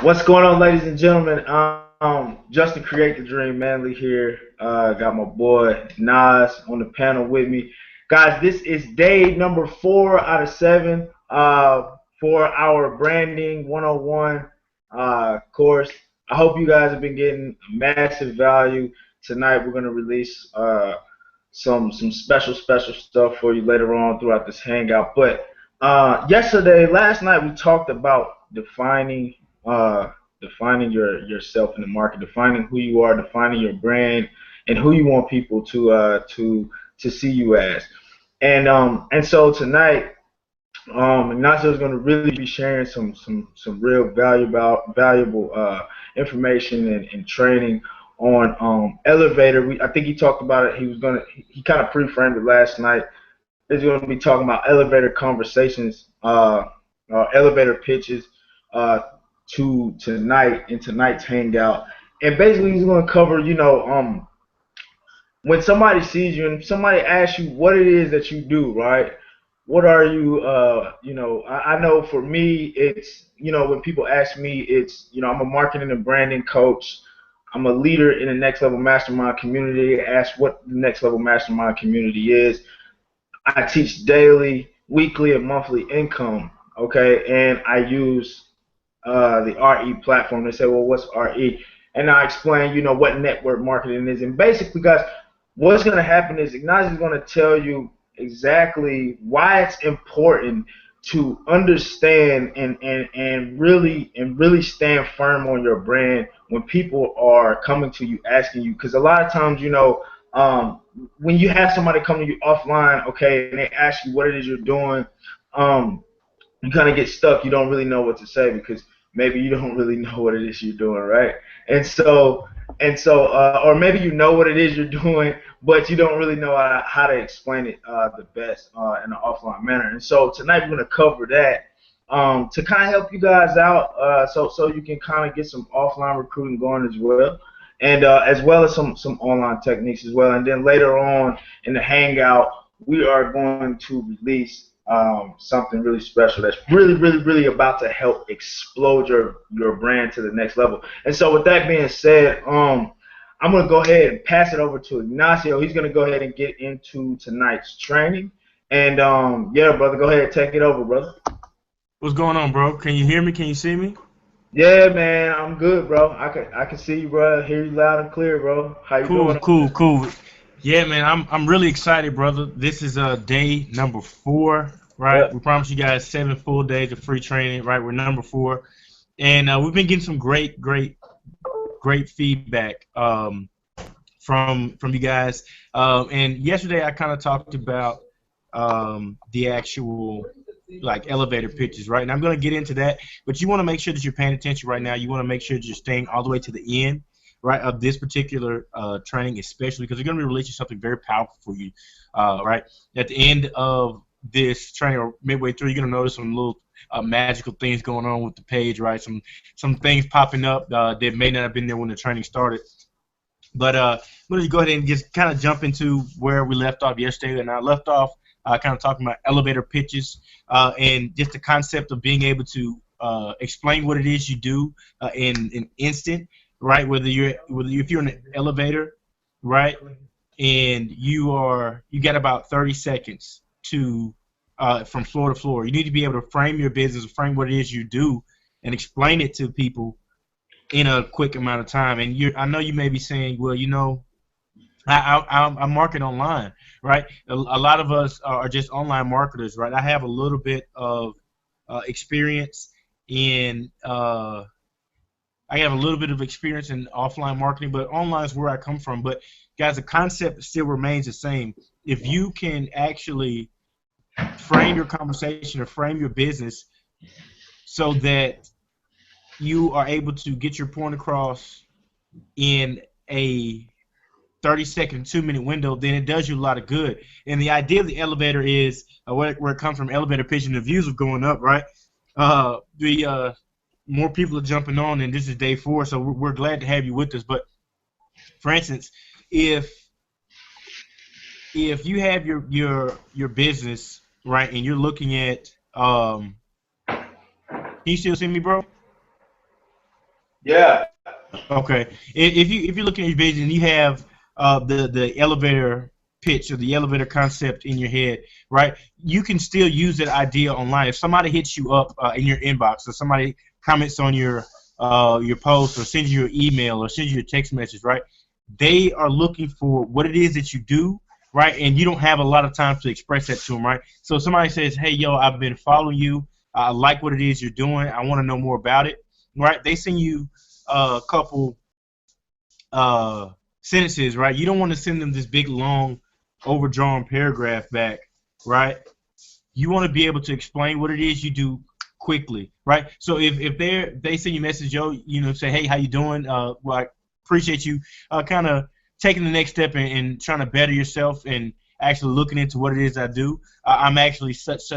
What's going on, ladies and gentlemen? Justin Create the Dream Manly here. Got my boy Nas on the panel with me. Guys, this is day number 4 out of 7 for our branding 101 course. I hope you guys have been getting massive value. Tonight we're going to release some special stuff for you later on throughout this hangout. But last night we talked about uh, defining yourself in the market, defining who you are, defining your brand, and who you want people to see you as. And so tonight, Ignacio is going to really be sharing some real valuable information and training on elevator. I think he talked about it. He kind of pre-framed it last night. He's going to be talking about elevator conversations, elevator pitches, uh, to tonight in tonight's hangout. And basically, he's going to cover, when somebody sees you and somebody asks you what it is that you do, right? What are you, I know for me, it's, when people ask me, it's, I'm a marketing and branding coach. I'm a leader in the Next Level Mastermind community. Ask what the Next Level Mastermind community is. I teach daily, weekly, and monthly income, okay? And I use the RE platform. They say, well, what's RE? And I explain, what network marketing is. And basically, guys, what's going to happen is Ignacio is going to tell you exactly why it's important to understand and really stand firm on your brand when people are coming to you asking you. Because a lot of times, when you have somebody come to you offline, okay, and they ask you what it is you're doing, you kind of get stuck. You don't really know what to say because maybe you don't really know what it is you're doing, right? And so or maybe you know what it is you're doing, but you don't really know how to explain it the best in an offline manner. And so tonight we're going to cover that to kind of help you guys out, so you can kind of get some offline recruiting going as well, and as well as some online techniques as well. And then later on in the hangout, we are going to release something really special that's really about to help explode your brand to the next level. And so with that being said, I'm going to go ahead and pass it over to Ignacio. He's going to go ahead and get into tonight's training. And yeah, brother, go ahead and take it over, brother. What's going on, bro? Can you hear me? Can you see me? Yeah, man, I'm good, bro. I can see you, bro. Hear you loud and clear, bro. How you Cool, doing? cool, cool. Yeah, man, I'm really excited, brother. This is day number 4, right? Yep. We promised you guys 7 full days of free training, right? We're number 4, and we've been getting some great feedback from you guys. And yesterday I kind of talked about the actual like elevator pitches, right? And I'm going to get into that, but you want to make sure that you're paying attention right now. You want to make sure that you're staying all the way to the end, right, of this particular training, especially because we're going to be releasing something very powerful for you, right? At the end of this training or midway through, you're going to notice some little magical things going on with the page, right? Some things popping up that may not have been there when the training started. But I'm going to go ahead and just kind of jump into where we left off yesterday. And I left off kind of talking about elevator pitches and just the concept of being able to explain what it is you do in an instant, right? If you're in an elevator, right, and you got about 30 seconds to from floor to floor. You need to be able to frame your business, frame what it is you do, and explain it to people in a quick amount of time. And I know you may be saying, well, I market online, right? A lot of us are just online marketers, right? I have a little bit of experience in I have a little bit of experience in offline marketing, but online is where I come from. But guys, the concept still remains the same. If you can actually frame your conversation or frame your business so that you are able to get your point across in a 30-second, 2-minute window, then it does you a lot of good. And the idea of the elevator is where it comes from, elevator pitching, the views are going up, right? The more people are jumping on, and this is day 4, so we're glad to have you with us. But for instance, if you have your business, right, and you're looking at can you still see me, bro? Yeah. Okay. If you're looking at your vision, you have the elevator pitch or the elevator concept in your head, right? You can still use that idea online. If somebody hits you up in your inbox, or somebody comments on your post, or sends you an email, or sends you a text message, right? They are looking for what it is that you do, right? And you don't have a lot of time to express that to them, right? So if somebody says, "Hey, yo, I've been following you. I like what it is you're doing. I want to know more about it." Right? They send you a couple uh, sentences, right? You don't want to send them this big, long, overdrawn paragraph back, right? You want to be able to explain what it is you do quickly, right? So if they send you a message, yo, say, hey, how you doing? Well, I appreciate you kind of taking the next step and trying to better yourself and actually looking into what it is I do. I'm actually such.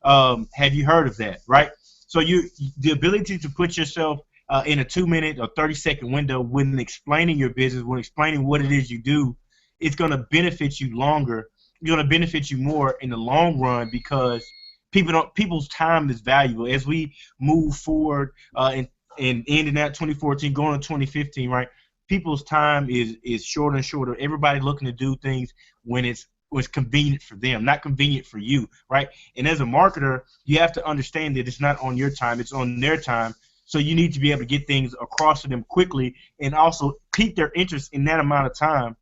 Have you heard of that, right? So the ability to put yourself in a 2 minute or 30-second window when explaining your business, when explaining what it is you do, it's going to benefit you longer, going to benefit you more in the long run because people's time is valuable as we move forward and ending out 2014 going to 2015, right? People's time is shorter and shorter. Everybody looking to do things when it's convenient for them, not convenient for you, right? And as a marketer, you have to understand that it's not on your time, it's on their time. So you need to be able to get things across to them quickly and also pique their interest in that amount of time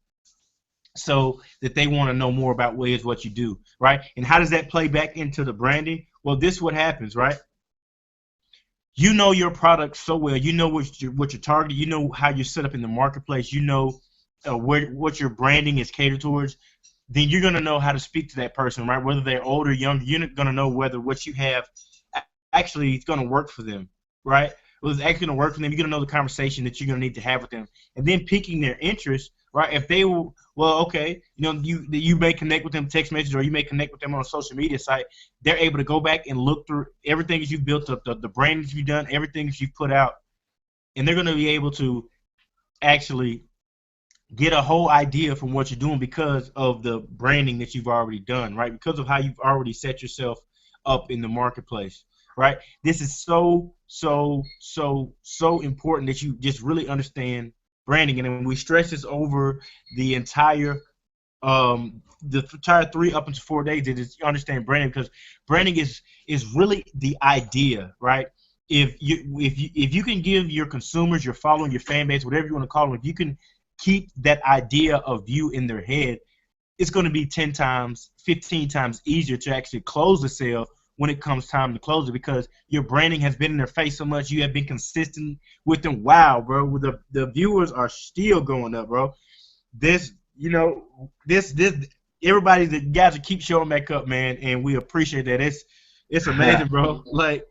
so that they want to know more about what you do, right? And how does that play back into the branding? Well, this is what happens, right? You know your product so well. You know what you're targeting. You know how you're set up in the marketplace. You know what your branding is catered towards. Then you're gonna know how to speak to that person, right? Whether they're older, younger, you're gonna know whether what you have actually it's gonna work for them, right? Whether it's actually gonna work for them. You're gonna know the conversation that you're gonna need to have with them, and then piquing their interest, right? If they will, well, okay, you may connect with them text message or you may connect with them on a social media site. They're able to go back and look through everything that you've built up, the brand that you've done, everything that you've put out, and they're gonna be able to actually get a whole idea from what you're doing because of the branding that you've already done, right? Because of how you've already set yourself up in the marketplace, right? This is so important that you just really understand branding, and we stress this over the entire the entire 3 up until 4 days is you understand branding because branding is really the idea, right? If you can give your consumers, your following, your fan base, whatever you want to call them, if you can keep that idea of you in their head, it's going to be 10 times, 15 times easier to actually close the sale when it comes time to close it because your branding has been in their face so much. You have been consistent with them. Wow, bro. The viewers are still going up, bro. This, this everybody, the guys that keep showing back up, man, and we appreciate that. It's amazing, bro. Like,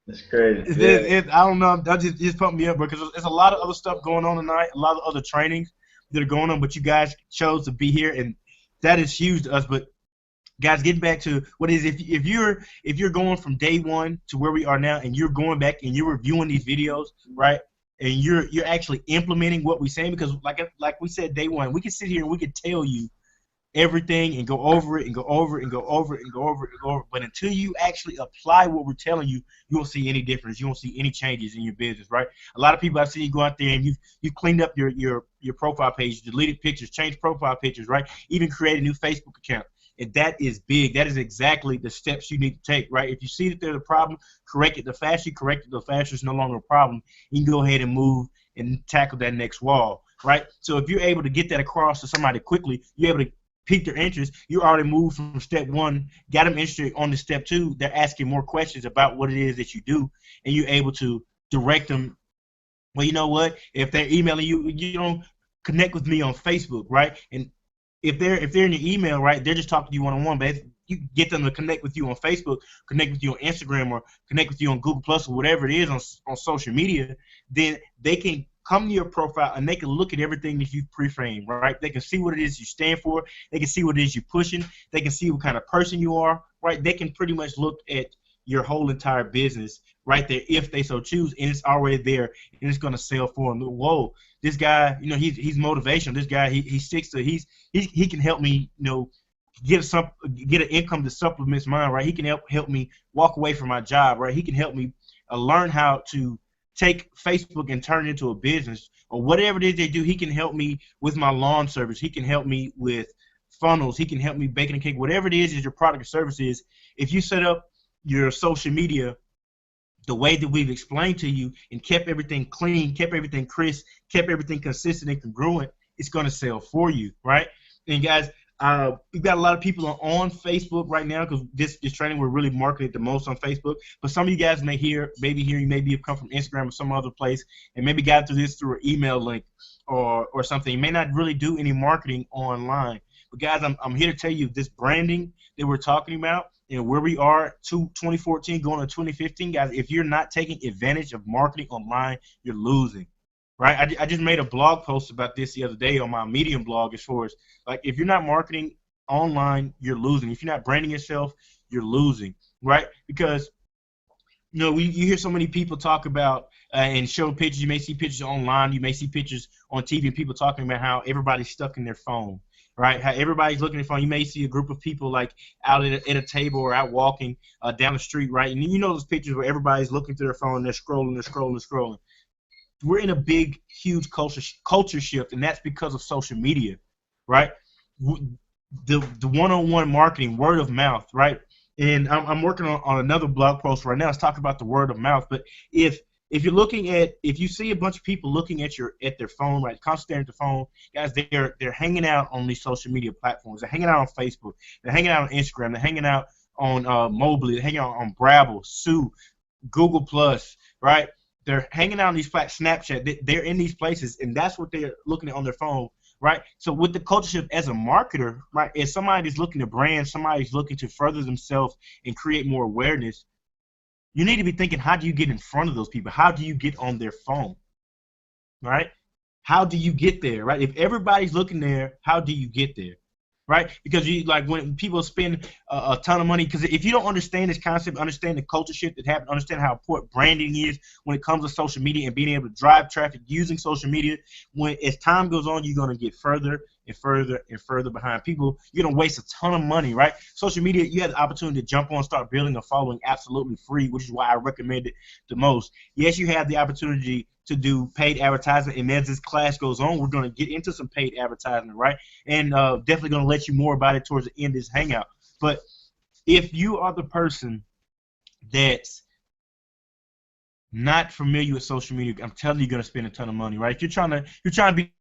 That's crazy. Yeah. I don't know. That just pumped me up, bro, because there's a lot of other stuff going on tonight, a lot of other trainings that are going on, but you guys chose to be here, and that is huge to us. But guys, getting back to what is if you're going from day one to where we are now, and you're going back and you're reviewing these videos, right? And you're actually implementing what we're saying because like we said day one, we can sit here and we can tell you everything and go over it and go over it and go over it and go over it and go over it. But until you actually apply what we're telling you, you won't see any difference. You won't see any changes in your business, right? A lot of people I've seen you go out there and you've cleaned up your profile page, deleted pictures, changed profile pictures, right? Even create a new Facebook account. And that is big. That is exactly the steps you need to take, right? If you see that there's a problem, correct it. The faster you correct it, the faster it's no longer a problem. You can go ahead and move and tackle that next wall, right? So if you're able to get that across to somebody quickly, you're able to pique their interest. You already moved from step one, got them interested on to step two. They're asking more questions about what it is that you do, and you're able to direct them. Well, you know what? If they're emailing you, you don't connect with me on Facebook, right? And if they're in your email, right, they're just talking to you one on one. But if you get them to connect with you on Facebook, connect with you on Instagram, or connect with you on Google Plus or whatever it is on social media, then they can come to your profile and they can look at everything that you've pre-framed, right? They can see what it is you stand for. They can see what it is you're pushing. They can see what kind of person you are, right? They can pretty much look at your whole entire business right there if they so choose, and it's already there, and it's going to sell for them. Whoa, this guy, he's motivational. This guy, he sticks to, he can help me, get an income that supplements mine, right? He can help me walk away from my job, right? He can help me learn how to take Facebook and turn it into a business or whatever it is they do. He can help me with my lawn service. He can help me with funnels. He can help me baking a cake. Whatever it is your product or service is, if you set up your social media the way that we've explained to you and kept everything clean, kept everything crisp, kept everything consistent and congruent, it's going to sell for you, right? And guys, we've got a lot of people on Facebook right now because this training we're really marketing the most on Facebook. But some of you guys may maybe you maybe have come from Instagram or some other place and maybe got through this through an email link or something. You may not really do any marketing online. But guys, I'm here to tell you this branding that we're talking about and where we are to 2014 going to 2015, guys, if you're not taking advantage of marketing online, you're losing. Right? I just made a blog post about this the other day on my Medium blog as far as, like, if you're not marketing online, you're losing. If you're not branding yourself, you're losing, right? Because, you know, you hear so many people talk about and show pictures. You may see pictures online. You may see pictures on TV and people talking about how everybody's stuck in their phone, right? How everybody's looking at their phone. You may see a group of people, like, out at a table or out walking down the street, right? And you know those pictures where everybody's looking through their phone and they're scrolling. We're in a big, huge culture shift, and that's because of social media, right? The one-on-one marketing, word of mouth, right? And I'm working on another blog post right now. It's talking about the word of mouth. But if you're looking at, if you see a bunch of people looking at their phone, right, constantly staring at the phone, guys, they're hanging out on these social media platforms. They're hanging out on Facebook. They're hanging out on Instagram. They're hanging out on Mobility. They're hanging out on Brabble, Sue, Google Plus, right? They're hanging out on these Snapchat. They're in these places, and that's what they're looking at on their phone, right? So with the culture shift as a marketer, right, if somebody's looking to brand, somebody's looking to further themselves and create more awareness, you need to be thinking, how do you get in front of those people? How do you get on their phone, right? How do you get there, right? If everybody's looking there, how do you get there? Right? Because when people spend a ton of money, because if you don't understand this concept, understand the culture shift that happened, understand how important branding is when it comes to social media and being able to drive traffic using social media, as time goes on, you're going to get further and further and further behind people. You're going to waste a ton of money, right? Social media, you have the opportunity to jump on, start building a following absolutely free, which is why I recommend it the most. Yes, you have the opportunity to do paid advertising, and as this class goes on, we're going to get into some paid advertising, right? And definitely going to let you more about it towards the end of this hangout. But if you are the person that's not familiar with social media, I'm telling you, you're going to spend a ton of money, right? If you're trying to be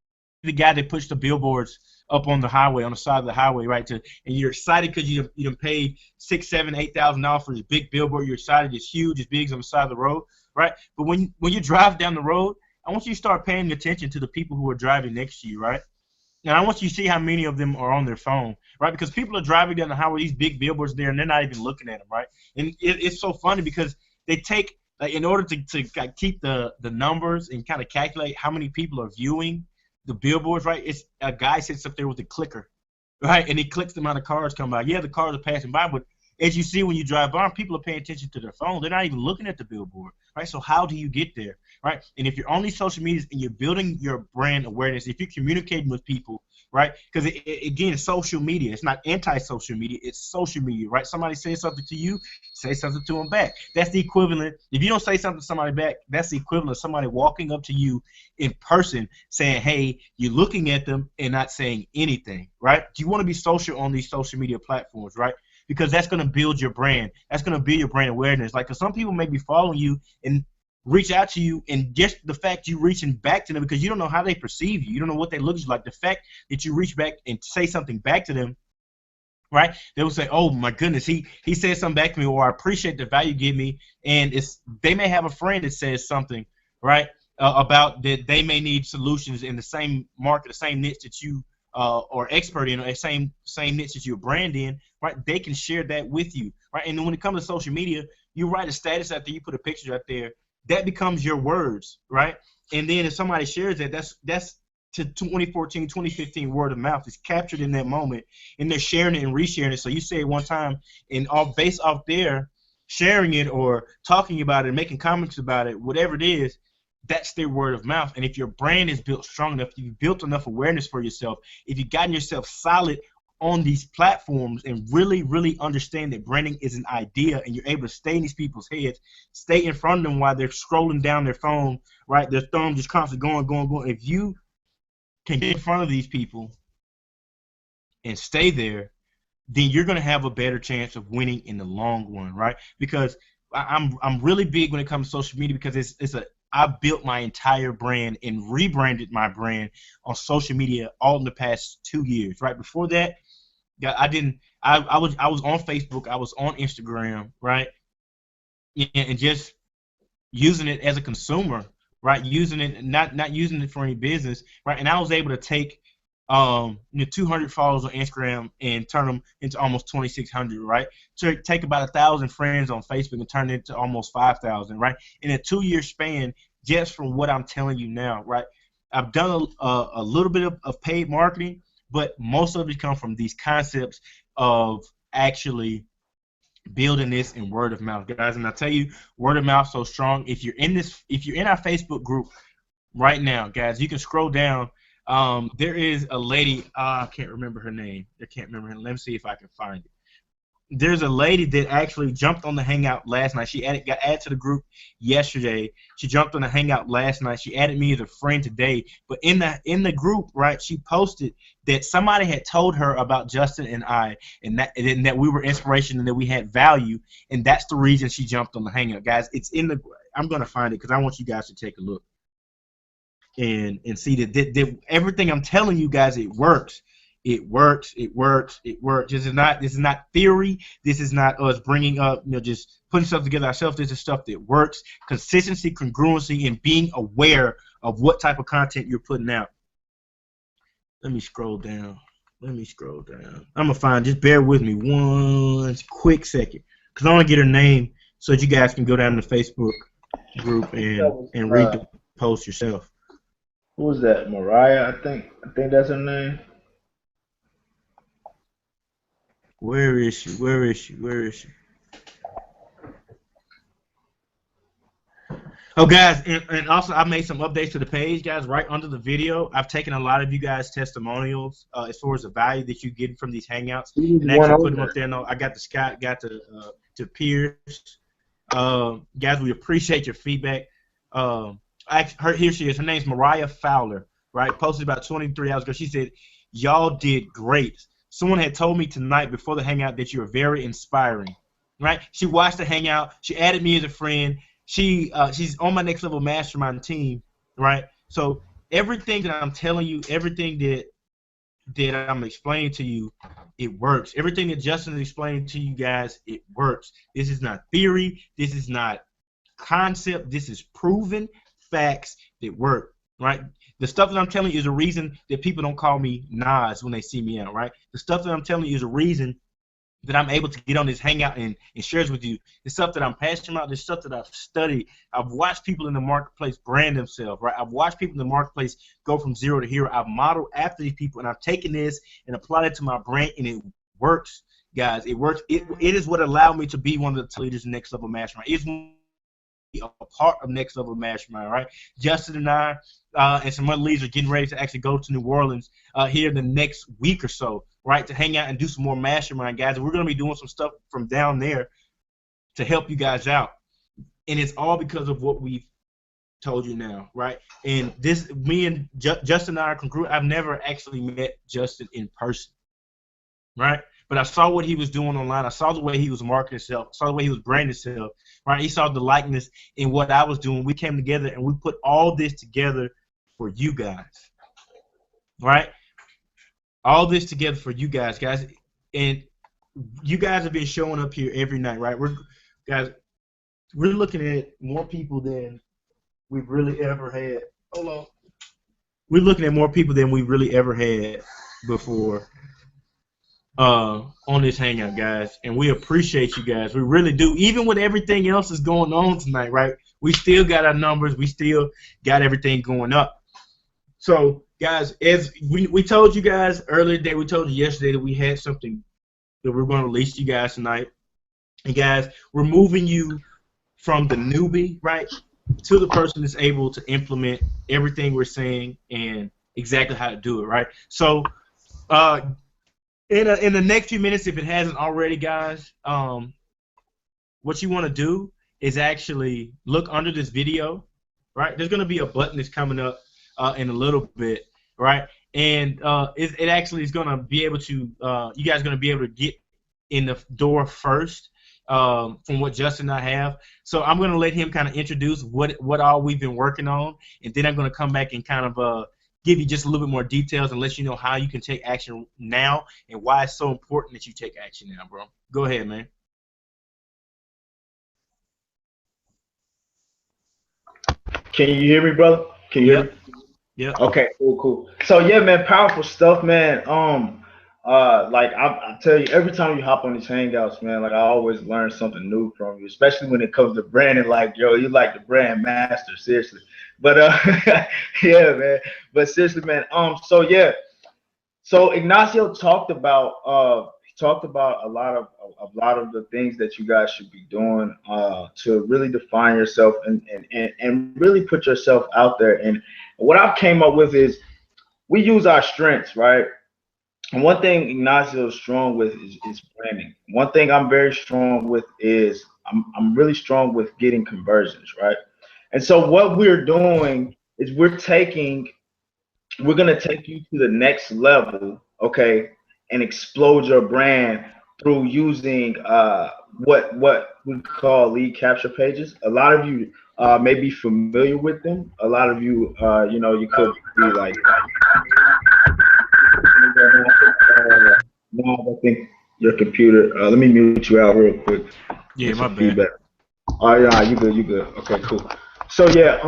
the guy that pushed the billboards up on the highway, on the side of the highway, right? And you're excited because you done paid $6,000, $7,000, $8,000 for this big billboard. You're excited, it's huge, it's big, it's on the side of the road, right? But when you drive down the road, I want you to start paying attention to the people who are driving next to you, right? And I want you to see how many of them are on their phone, right? Because people are driving down the highway, these big billboards there, and they're not even looking at them, right? And it's so funny because they take, like, in order to keep the numbers and kind of calculate how many people are viewing the billboards, right? It's a guy sits up there with a clicker, right? And he clicks the amount of cars come by. Yeah, the cars are passing by, but as you see when you drive by, people are paying attention to their phone. They're not even looking at the billboard, right? So how do you get there, right? And if you're on these social medias and you're building your brand awareness, if you're communicating with people, right? Because, again, it's social media. It's not anti-social media. It's social media, right? Somebody says something to you, say something to them back. That's the equivalent. If you don't say something to somebody back, that's the equivalent of somebody walking up to you in person saying, hey, you're looking at them and not saying anything, right? Do you want to be social on these social media platforms, right? Because that's going to build your brand. That's going to build your brand awareness. Like, cause some people may be following you and reach out to you, and just the fact you reaching back to them, because you don't know how they perceive you. You don't know what they look like. The fact that you reach back and say something back to them, right? They will say, oh, my goodness, he said something back to me, or I appreciate the value you give me. And they may have a friend that says something, right, about that they may need solutions in the same market, the same niche that you or expert in, or same niche that you're brand in, right? They can share that with you, right? And then when it comes to social media, you write a status out there, you put a picture out there, that becomes your words, right? And then if somebody shares that, that's to 2014, 2015 word of mouth. It's captured in that moment, and they're sharing it and resharing it. So you say it one time, and all based off there sharing it or talking about it, making comments about it, whatever it is, that's their word of mouth. And if your brand is built strong enough, if you've built enough awareness for yourself, if you've gotten yourself solid on these platforms and really, really understand that branding is an idea, and you're able to stay in these people's heads, stay in front of them while they're scrolling down their phone, right? Their thumb just constantly going. If you can get in front of these people and stay there, then you're going to have a better chance of winning in the long run, right? Because I'm really big when it comes to social media, because I built my entire brand and rebranded my brand on social media all in the past 2 years, right? Before that, I didn't. I was on Facebook, I was on Instagram, right, and just using it as a consumer, right? Using it, not using it for any business, right? And I was able to take 200 followers on Instagram and turn them into almost 2,600, right? So take about 1,000 friends on Facebook and turn it into almost 5,000, right? In a 2-year span, just from what I'm telling you now, right? I've done a little bit of paid marketing, but most of it comes from these concepts of actually building this in word of mouth, guys. And I tell you, word of mouth so strong. If you're in our Facebook group right now, guys, you can scroll down. There is a lady. I can't remember her name. I can't remember her. Let me see if I can find it. There's a lady that actually jumped on the Hangout last night. She got added to the group yesterday. She jumped on the Hangout last night. She added me as a friend today. But in the group, right, she posted that somebody had told her about Justin and I, and that we were inspiration and that we had value, and that's the reason she jumped on the Hangout, guys. It's in the. I'm gonna find it because I want you guys to take a look and see that everything I'm telling you guys, it works. It works. It works. It works. This is not theory. This is not us bringing up, just putting stuff together ourselves. This is stuff that works. Consistency, congruency, and being aware of what type of content you're putting out. Let me scroll down. I'm gonna find. Just bear with me one quick second, because I want to get her name so that you guys can go down to the Facebook group and read the post yourself. Who was that? Mariah, I think that's her name. Where is she? Where is she? Where is she? Oh, guys, and also I made some updates to the page, guys, right under the video. I've taken a lot of you guys' testimonials as far as the value that you get from these Hangouts, and actually put them up there. No, I got to Scott, got to Pierce. Guys, we appreciate your feedback. Here she is. Her name's Mariah Fowler, right? Posted about 23 hours ago. She said, "Y'all did great. Someone had told me tonight before the Hangout that you are very inspiring." Right? She watched the Hangout. She added me as a friend. She's on my Next Level Mastermind team, right? So everything that I'm telling you, everything that I'm explaining to you, it works. Everything that Justin is explaining to you guys, it works. This is not theory. This is not concept. This is proven facts that work, right? The stuff that I'm telling you is a reason that people don't call me Nas when they see me out, right? The stuff that I'm telling you is a reason that I'm able to get on this Hangout and share with you. The stuff that I'm passionate about, the stuff that I've studied. I've watched people in the marketplace brand themselves, right? I've watched people in the marketplace go from zero to hero. I've modeled after these people, and I've taken this and applied it to my brand, and it works, guys. It works. It is what allowed me to be one of the leaders in Next Level Mastermind. It's a part of Next Level Mastermind, right? Justin and I and some other leaders are getting ready to actually go to New Orleans here in the next week or so, right, to hang out and do some more mastermind, guys. And we're going to be doing some stuff from down there to help you guys out. And it's all because of what we've told you now, right? And this, me and Justin and I are congruent. I've never actually met Justin in person, right? But I saw what he was doing online. I saw the way he was marketing himself. I saw the way he was branding himself, right? He saw the likeness in what I was doing. We came together and we put all this together for you guys, right? All this together for you guys. And you guys have been showing up here every night, right? We're looking at more people than we've really ever had. Hold on. We're looking at more people than we've really ever had before on this Hangout, guys. And we appreciate you guys. We really do. Even with everything else that's going on tonight, right? We still got our numbers. We still got everything going up. So, guys, as we told you guys earlier today, we told you yesterday that we had something that we're going to release to you guys tonight. And, guys, we're moving you from the newbie, right, to the person that's able to implement everything we're saying and exactly how to do it, right? So, In the next few minutes, if it hasn't already, guys, what you want to do is actually look under this video, right? There's going to be a button that's coming up in a little bit, right? And it actually is going to be able to, you guys are going to be able to get in the door first from what Justin and I have. So I'm going to let him kind of introduce what all we've been working on, and then I'm going to come back and kind of give you just a little bit more details and let you know how you can take action now and why it's so important that you take action now, bro. Go ahead, man. Can you hear me, brother? Can you hear me? Yep. Yep. Okay, cool, cool. So yeah, man, powerful stuff, man. Like I tell you, every time you hop on these hangouts, man, like I always learn something new from you, especially when it comes to branding. Like, yo, you like the brand master, seriously. But yeah, man. But seriously, man. So yeah, so Ignacio talked about a lot of the things that you guys should be doing to really define yourself and really put yourself out there. And what I've came up with is we use our strengths, right? And one thing Ignacio is strong with is branding. One thing I'm very strong with is I'm really strong with getting conversions, right? And so what we're doing is we're gonna take you to the next level, okay, and explode your brand through using what we call lead capture pages. A lot of you may be familiar with them. A lot of you, you could be like, no, I think your computer. Let me mute you out real quick. Yeah, Get my some bad. feedback. Oh yeah, you good, you good. Okay, cool. So yeah,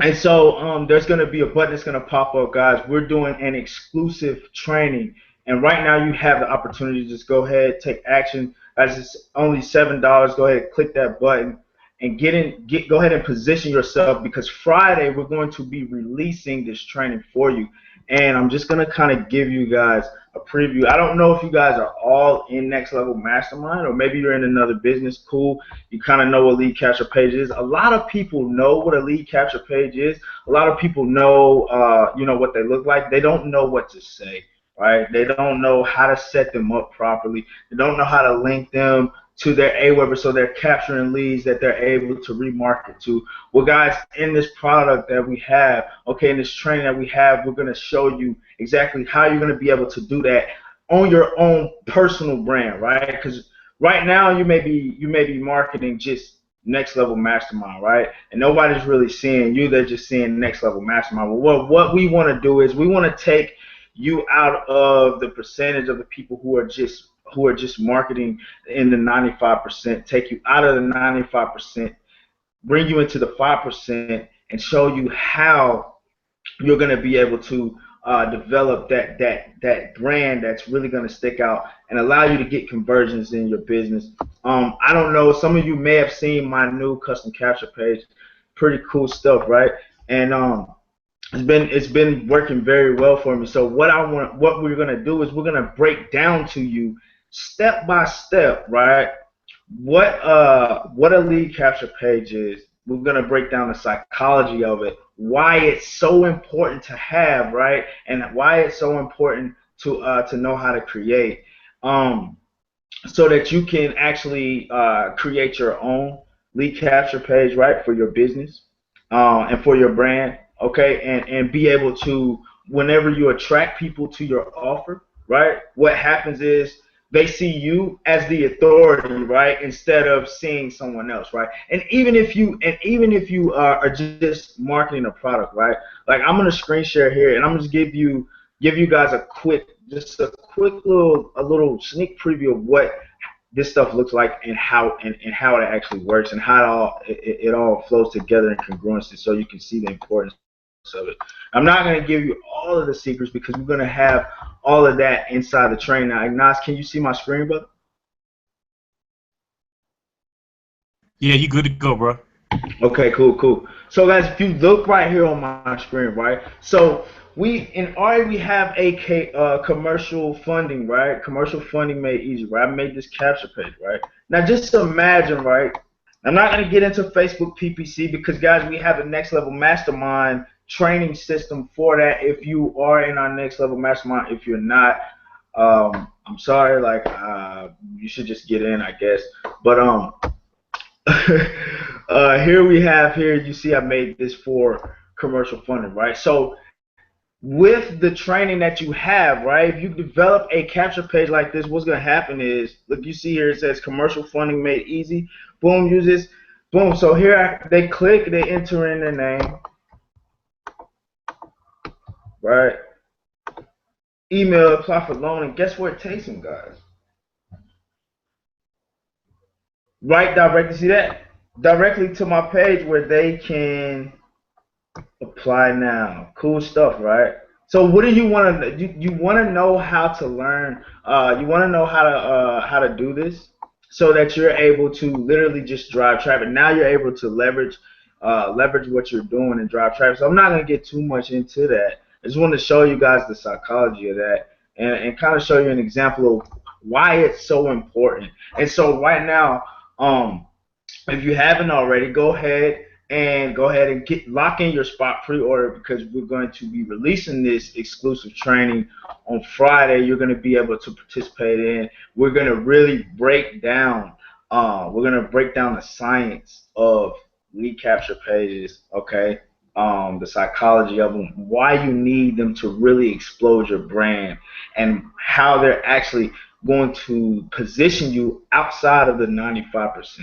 and so there's going to be a button that's going to pop up, guys. We're doing an exclusive training. And right now you have the opportunity to just go ahead, take action. As it's only $7, go ahead, click that button and go ahead and position yourself because Friday we're going to be releasing this training for you. And I'm just going to kind of give you guys a preview. I don't know if you guys are all in Next Level Mastermind or maybe you're in another business. Cool. You kind of know what lead capture page is. A lot of people know what a lead capture page is. A lot of people know, what they look like. They don't know what to say, right? They don't know how to set them up properly. They don't know how to link them to their AWeber so they're capturing leads that they're able to remarket to. Well, guys, in this product that we have, okay, in this training that we have, we're going to show you exactly how you're going to be able to do that on your own personal brand, right? Because right now you may be marketing just next level mastermind, right? And nobody's really seeing you, they're just seeing next level mastermind. Well, what we want to do is we want to take you out of the percentage of the people who are just marketing in the 95%, take you out of the 95%, bring you into the 5% and show you how you're going to be able to develop that brand that's really going to stick out and allow you to get conversions in your business. I don't know. Some of you may have seen my new custom capture page. Pretty cool stuff, right? And it's been working very well for me. So what we're going to do is we're going to break down to you step by step, right? What a lead capture page is. We're gonna break down the psychology of it, why it's so important to have, right, and why it's so important to know how to create, so that you can actually create your own lead capture page, right, for your business and for your brand, okay, and be able to whenever you attract people to your offer, right, what happens is they see you as the authority, right, instead of seeing someone else, right? And even if you are just marketing a product, right? Like I'm gonna screen share here, and I'm gonna give you guys a little sneak preview of what this stuff looks like and how it actually works and how it all flows together in congruency so you can see the importance of it. I'm not going to give you all of the secrets because we're going to have all of that inside the training. Now, Ignace, can you see my screen, brother? Yeah, you good to go, bro. Okay, cool, cool. So guys, if you look right here on my screen, right? So we have commercial funding, right? Commercial funding made easy, right? I made this capture page, right? Now just imagine, right? I'm not going to get into Facebook PPC because guys, we have a next level mastermind training system for that. If you are in our next level mastermind, if you're not, I'm sorry, like you should just get in, I guess. But here we have here. You see, I made this for commercial funding, right? So with the training that you have, right? If you develop a capture page like this, what's gonna happen is, look, you see here it says commercial funding made easy. Boom, use this. Boom. So here they click, they enter in their name, right? Email, apply for loan, and guess where it takes them, guys? Right directly, see that? Directly to my page where they can apply now. Cool stuff, right? So what do you want to you want to know how to learn? You want to know how to do this so that you're able to literally just drive traffic. Now you're able to leverage what you're doing and drive traffic. So I'm not gonna get too much into that. I just want to show you guys the psychology of that and kind of show you an example of why it's so important. And so right now, if you haven't already, go ahead and get lock in your spot pre-order because we're going to be releasing this exclusive training on Friday. You're going to be able to participate in. We're going to really break down the science of lead capture pages. Okay, the psychology of them, why you need them to really explode your brand, and how they're actually going to position you outside of the 95%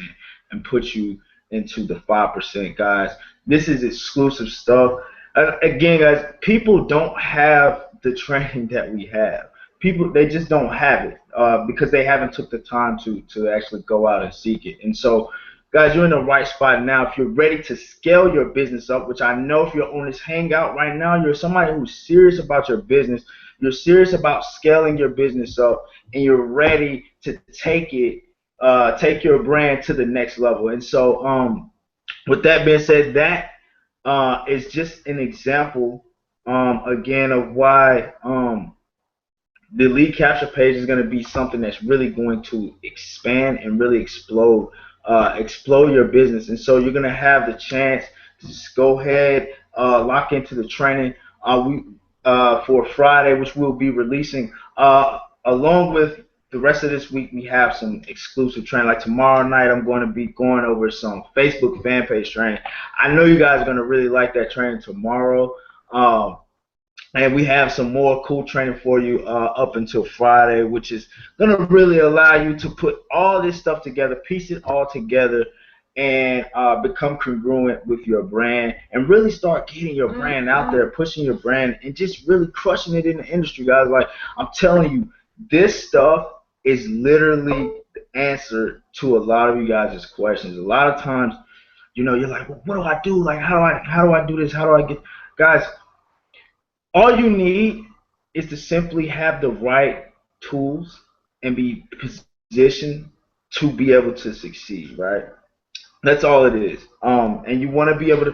and put you into the 5%, guys. This is exclusive stuff. Again, guys, people don't have the training that we have. People, they just don't have it because they haven't took the time to actually go out and seek it. And so, guys, you're in the right spot now. If you're ready to scale your business up, which I know if you're on this hangout right now, you're somebody who's serious about your business. You're serious about scaling your business up, and you're ready to take your brand to the next level. And so, with that being said, that is just an example, again, of why the lead capture page is going to be something that's really going to expand and really explode your business. And so you're going to have the chance to just go ahead, lock into the training we for Friday, which we'll be releasing along with the rest of this week. We have some exclusive training. Like tomorrow night, I'm going to be going over some Facebook fan page training. I know you guys are going to really like that training tomorrow. And we have some more cool training for you up until Friday, which is going to really allow you to put all this stuff together, piece it all together, and become congruent with your brand and really start getting your brand out there, pushing your brand, and just really crushing it in the industry, guys. Like, I'm telling you, this stuff is literally the answer to a lot of you guys' questions. A lot of times, you're like, well, what do I do? Like, how do I do this? How do I get, guys? All you need is to simply have the right tools and be positioned to be able to succeed, right? That's all it is. And you want to be able to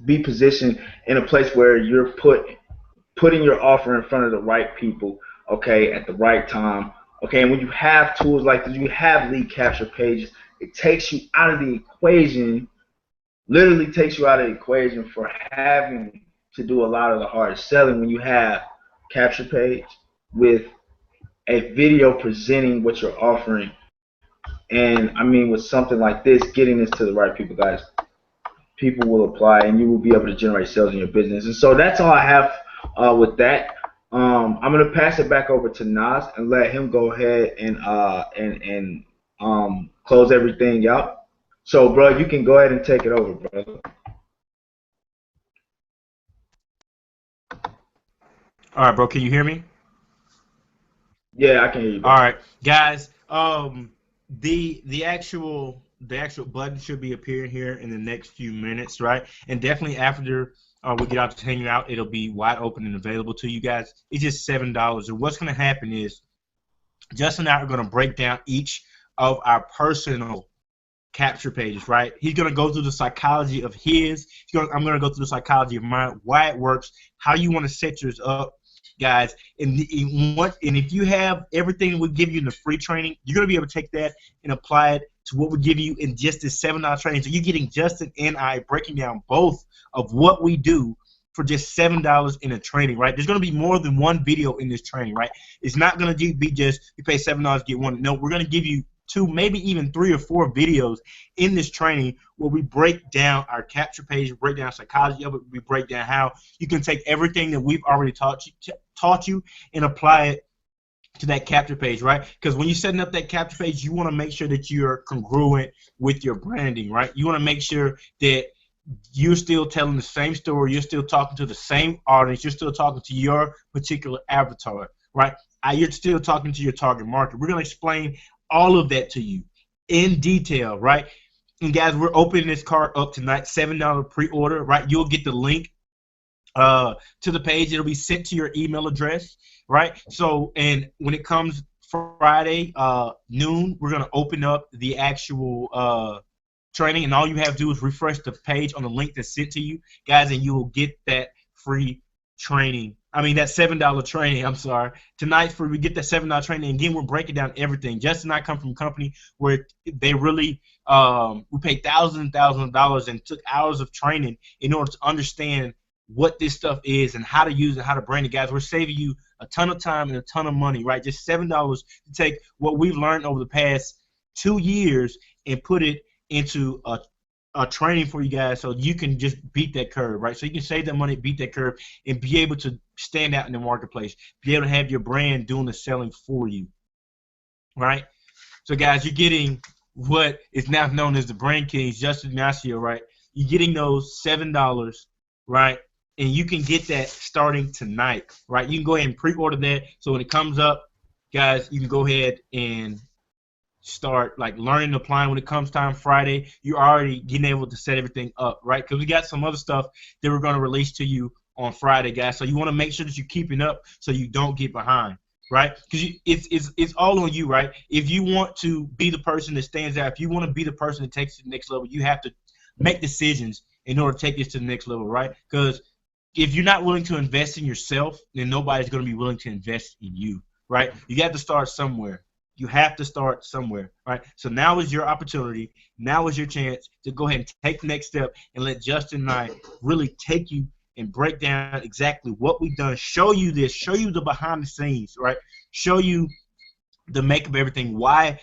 be positioned in a place where you're putting your offer in front of the right people, okay, at the right time, okay. And when you have tools like this, you have lead capture pages. It takes you out of the equation, literally takes you out of the equation for having to do a lot of the hard selling when you have capture page with a video presenting what you're offering. And I mean, with something like this, getting this to the right people, guys, people will apply and you will be able to generate sales in your business. And so that's all I have with that. I'm gonna pass it back over to Nas and let him go ahead and close everything out. So, bro, you can go ahead and take it over, brother. All right, bro. Can you hear me? Yeah, I can hear you, All bro. right, guys. The actual button should be appearing here in the next few minutes, right? And definitely after we get out to hang out, it'll be wide open and available to you guys. It's just $7. And what's going to happen is Justin and I are going to break down each of our personal capture pages, right? He's going to go through the psychology of his. I'm going to go through the psychology of mine, why it works, how you want to set yours up, guys. And if you have everything we give you in the free training, you're going to be able to take that and apply it to what we give you in just this $7 training. So you're getting Justin and I breaking down both of what we do for just $7 in a training, right? There's going to be more than one video in this training, right? It's not going to be just you pay $7 get one. No, we're going to give you 2, maybe even 3 or 4 videos in this training where we break down our capture page, break down psychology of it, we break down how you can take everything that we've already taught you and apply it to that capture page, right? Because when you're setting up that capture page, you want to make sure that you're congruent with your branding, right? You want to make sure that you're still telling the same story, you're still talking to the same audience, you're still talking to your particular avatar, right? You're still talking to your target market. We're going to explain all of that to you in detail, right? And guys, we're opening this card up tonight, $7 pre-order, right? You'll get the link to the page. It'll be sent to your email address, right? So, and when it comes Friday noon, we're going to open up the actual training, and all you have to do is refresh the page on the link that's sent to you, guys, and you will get that free training. I mean, that $7 training, I'm sorry. Tonight's we get that $7 training. Again, we're breaking down everything. Justin and I come from a company where they really, we paid thousands and thousands of dollars and took hours of training in order to understand what this stuff is and how to use it, how to brand it. Guys, we're saving you a ton of time and a ton of money, right? Just $7 to take what we've learned over the past 2 years and put it into a training for you guys so you can just beat that curve, right? So you can save that money, beat that curve, and be able to stand out in the marketplace, be able to have your brand doing the selling for you, right? So, guys, you're getting what is now known as the Brand Kings, Justin Ignacio, right? You're getting those $7, right? And you can get that starting tonight, right? You can go ahead and pre-order that. So when it comes up, guys, you can go ahead and start like learning and applying. When it comes time Friday, you're already getting able to set everything up, right? Because we got some other stuff that we're going to release to you on Friday, guys. So you want to make sure that you're keeping up so you don't get behind, right? Because it's all on you, right? If you want to be the person that stands out, if you want to be the person that takes it to the next level, you have to make decisions in order to take this to the next level, right? Because if you're not willing to invest in yourself, then nobody's going to be willing to invest in you, right? You have to start somewhere. You have to start somewhere, right? So now is your opportunity. Now is your chance to go ahead and take the next step and let Justin and I really take you and break down exactly what we've done, show you this, show you the behind the scenes, right? Show you the make of everything, why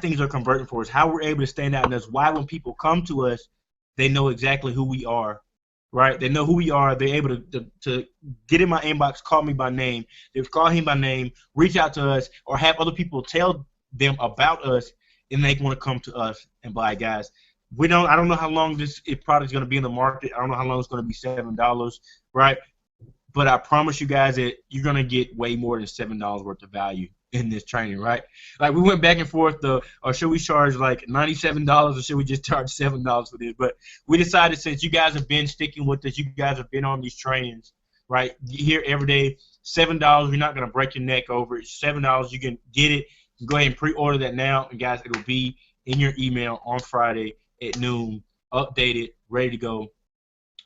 things are converting for us, how we're able to stand out, and that's why when people come to us, they know exactly who we are. Right? They know who we are. They're able to get in my inbox, call me by name. They call him by name, reach out to us, or have other people tell them about us, and they want to come to us and buy, guys. I don't know how long this product is going to be in the market. I don't know how long it's going to be $7, right? But I promise you guys that you're going to get way more than $7 worth of value in this training, right? Like we went back and forth, or should we charge like $97 or should we just charge $7 for this? But we decided since you guys have been sticking with us, you guys have been on these trainings, right? Here every day, $7. We're not going to break your neck over it. $7. You can get it. You can go ahead and pre-order that now, and guys, it'll be in your email on Friday at noon, updated, ready to go.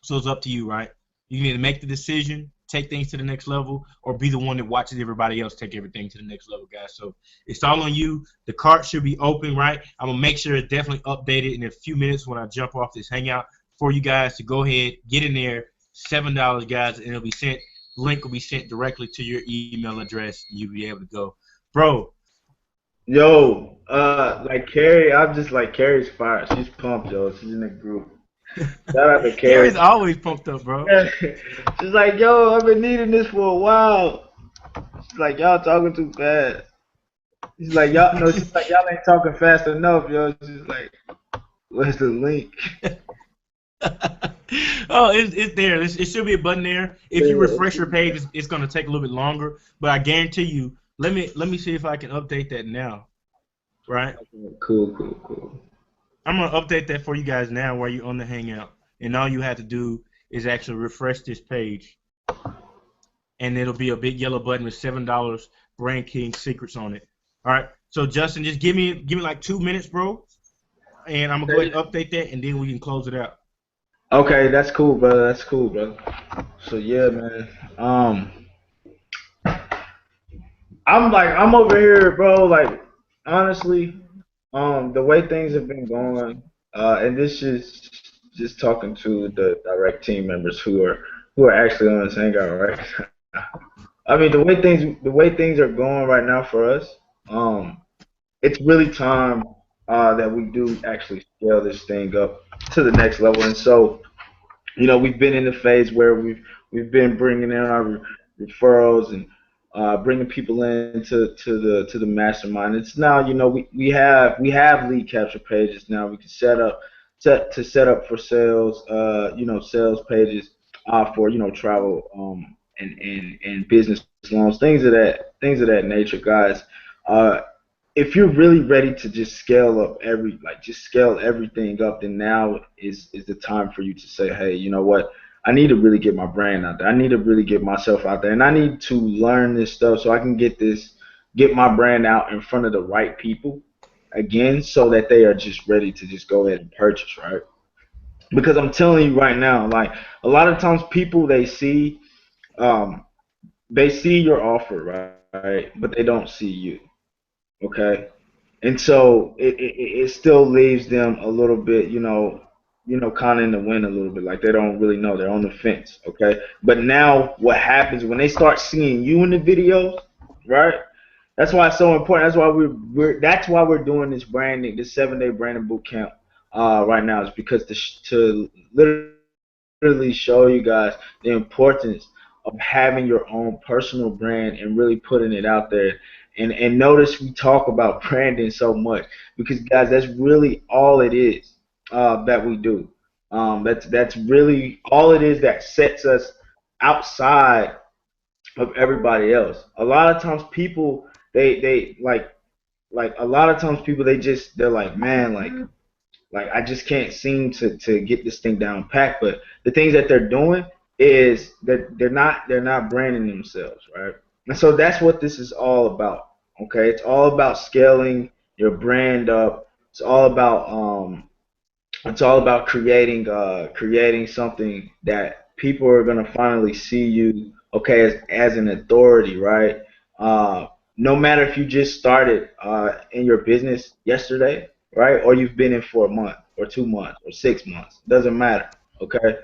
So it's up to you, right? You can either make the decision, take things to the next level, or be the one that watches everybody else take everything to the next level, guys. So it's all on you. The cart should be open, right? I'm going to make sure it's definitely updated in a few minutes when I jump off this hangout for you guys to go ahead, get in there, $7, guys, and it'll be sent. Link will be sent directly to your email address. You'll be able to go. Bro. Yo, like Carrie, I'm just like Carrie's fire. She's pumped, yo. She's in the group. Shout out to Carrie. Gary's always pumped up, bro. She's like, yo, I've been needing this for a while. She's like, y'all talking too fast. She's like, y'all no, she's like, y'all ain't talking fast enough, yo. She's like, where's the link? Oh, it's there. It should be a button there. If you refresh your page, it's going to take a little bit longer. But I guarantee you, let me see if I can update that now. Right? Okay, cool. I'm going to update that for you guys now while you're on the Hangout. And all you have to do is actually refresh this page. And it'll be a big yellow button with $7 Brand King Secrets on it. All right. So, Justin, just give me like 2 minutes, bro. And I'm going to go ahead and update that, and then we can close it out. Okay, that's cool, brother. That's cool, brother. So, yeah, man. I'm over here, bro, like, honestly, the way things have been going, and this is just talking to the direct team members who are who are actually on this hangout right now. I mean, the way things are going right now for us, um, it's really time that we do actually scale this thing up to the next level. And so, we've been in the phase where we've been bringing in our referrals and bringing people into to the mastermind. It's now, we have lead capture pages now. We can set up for sales, sales pages for travel and business loans, things of that nature, guys. Uh, if you're really ready to just scale up just scale everything up, then now is the time for you to say, hey, you know what? I need to really get my brand out there. I need to really get myself out there, and I need to learn this stuff so I can get my brand out in front of the right people again, so that they are just ready to just go ahead and purchase, right? Because I'm telling you right now, like a lot of times people um they see your offer, right, but they don't see you. Okay, and so it still leaves them a little bit, kind of in the wind a little bit, like they don't really know, they're on the fence. Okay, but now what happens when they start seeing you in the videos, right? That's why it's so important. That's why we're doing this 7-day branding boot camp right now, is because to literally show you guys the importance of having your own personal brand and really putting it out there. And notice we talk about branding so much because, guys, that's really all it is that we do. That's really all it is that sets us outside of everybody else. A lot of times people they like a lot of times people they're like, man, like I just can't seem to get this thing down pat. But the things that they're doing is that they're not branding themselves, right? And so that's what this is all about. Okay, it's all about scaling your brand up. It's all about creating something that people are gonna finally see you, okay, as an authority, right? Uh, no matter if you just started in your business yesterday, right, or you've been in for a month or 2 months or 6 months, doesn't matter. Okay,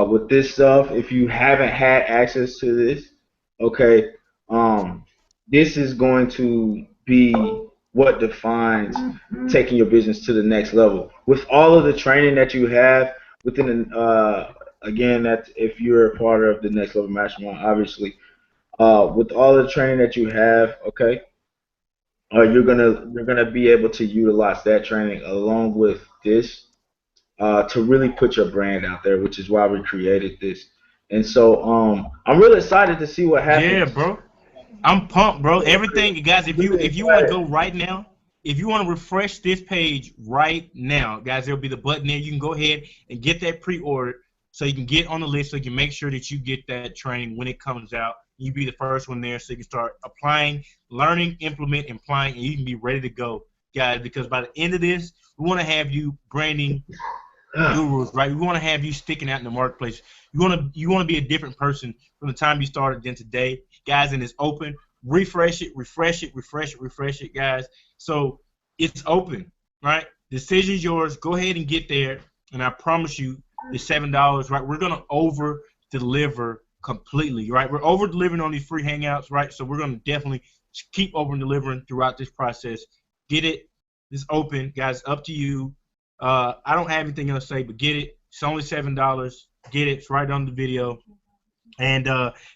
with this stuff, if you haven't had access to this, okay, um, this is going to be what defines taking your business to the next level. With all of the training that you have within, again, that if you're a part of the next level mastermind, obviously, with all the training that you have, okay, you're gonna be able to utilize that training along with this to really put your brand out there, which is why we created this. And so I'm really excited to see what Yeah, happens. bro. I'm pumped, bro. Really, Everything, guys. really If you want to excited. go right now, if you want to refresh this page right now, guys, there'll be the button there. You can go ahead and get that pre-order so you can get on the list, so you can make sure that you get that training when it comes out. You be the first one there, so you can start applying, learning, implement, and applying, and you can be ready to go, guys. Because by the end of this, we want to have you branding gurus, right? We want to have you sticking out in the marketplace. You want to be a different person from the time you started than today, guys. And it's open. Refresh it, refresh it, refresh it, refresh it, guys. So it's open, right? Decision's yours. Go ahead and get there, and I promise you, the $7, right? We're gonna over deliver completely, right? We're over delivering on these free hangouts, right? So we're gonna definitely keep over delivering throughout this process. Get it? It's open, guys. Up to you. I don't have anything else to say, but get it. It's only $7. Get it. It's right on the video. And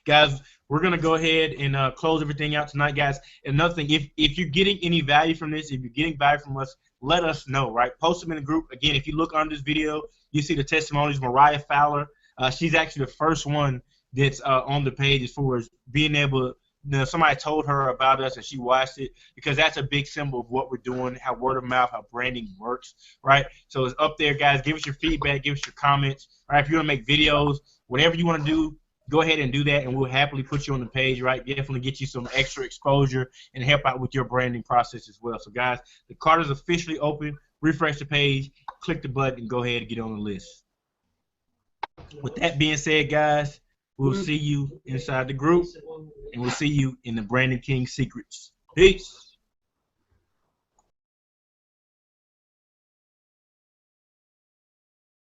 guys, we're gonna go ahead and close everything out tonight, guys. Another thing, if you're getting any value from this, if you're getting value from us, let us know, right? Post them in the group. Again, if you look under this video, you see the testimonies. Mariah Fowler, she's actually the first one that's on the page as far as being able to. Somebody told her about us and she watched it, because that's a big symbol of what we're doing, how word of mouth, how branding works, right? So it's up there, guys. Give us your feedback, give us your comments, right? If you want to make videos, whatever you want to do, go ahead and do that, and we'll happily put you on the page, right? Definitely get you some extra exposure and help out with your branding process as well. So, guys, the card is officially open. Refresh the page, click the button, and go ahead and get on the list. With that being said, guys, we'll see you inside the group, and we'll see you in the Brandon King Secrets. Peace.